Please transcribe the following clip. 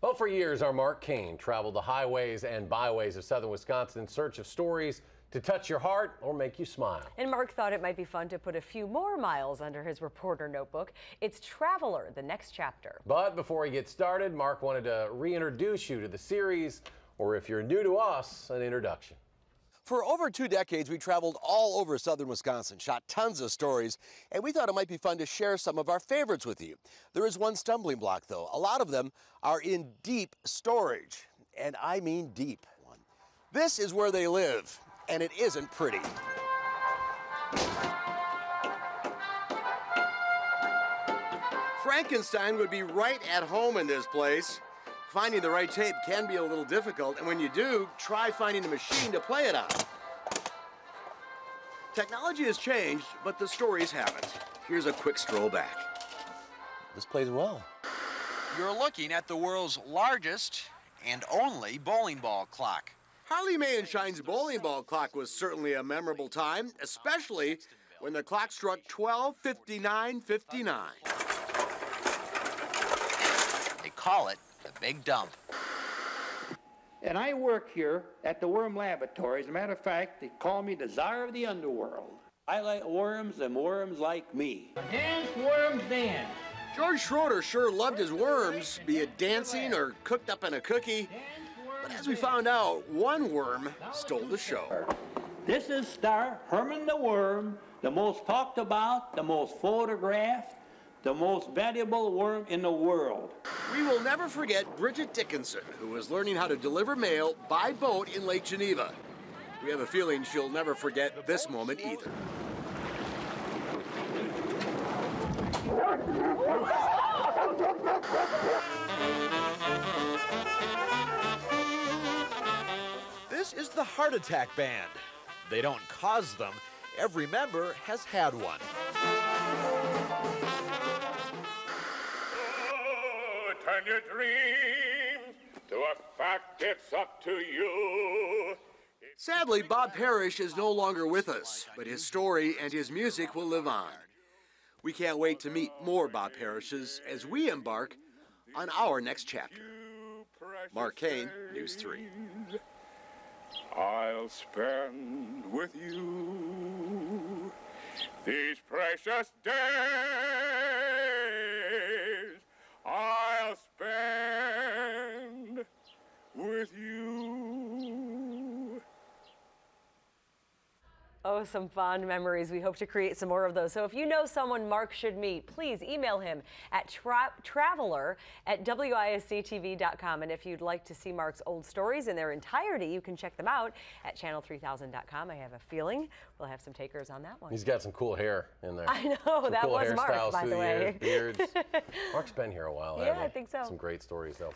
Well, for years, our Mark Koehn traveled the highways and byways of southern Wisconsin in search of stories to touch your heart or make you smile. And Mark thought it might be fun to put a few more miles under his reporter notebook. It's Traveler, the next chapter. But before he gets started, Mark wanted to reintroduce you to the series, or if you're new to us, an introduction. For over 2 decades, we traveled all over southern Wisconsin, shot tons of stories, and we thought it might be fun to share some of our favorites with you. There is one stumbling block, though. A lot of them are in deep storage, and I mean deep. This is where they live, and it isn't pretty. Frankenstein would be right at home in this place. Finding the right tape can be a little difficult, and when you do, try finding a machine to play it on. Technology has changed, but the stories haven't. Here's a quick stroll back. This plays well. You're looking at the world's largest and only bowling ball clock. Harley May and Shine's bowling ball clock was certainly a memorable time, especially when the clock struck 12:59:59. They call it the Big Dump. And I work here at the Worm Laboratory. As a matter of fact, they call me the Czar of the Underworld. I like worms and worms like me. Dance, worms, dance. George Schroeder sure loved his worms, be it dancing or cooked up in a cookie. But as we found out, one worm stole the show. This is Star Herman the Worm, the most talked about, the most photographed, the most valuable worm in the world. We will never forget Bridget Dickinson, who was learning how to deliver mail by boat in Lake Geneva. We have a feeling she'll never forget this moment either. This is the Heart Attack Band. They don't cause them. Every member has had one. Turn your dreams to a fact, it's up to you. Sadly, Bob Parrish is no longer with us, but his story and his music will live on. We can't wait to meet more Bob Parrishes as we embark on our next chapter. Mark Koehn, News 3. I'll spend with you these precious days. I'll spend with you. Oh, some fond memories. We hope to create some more of those. So if you know someone Mark should meet, please email him at traveler@WISC-TV.com. And if you'd like to see Mark's old stories in their entirety, you can check them out at channel3000.com. I have a feeling we'll have some takers on that one. He's got some cool hair in there. I know, some that cool was Mark, by the way. beards. Mark's been here a while, Yeah, hasn't he? I think so. Some great stories, though.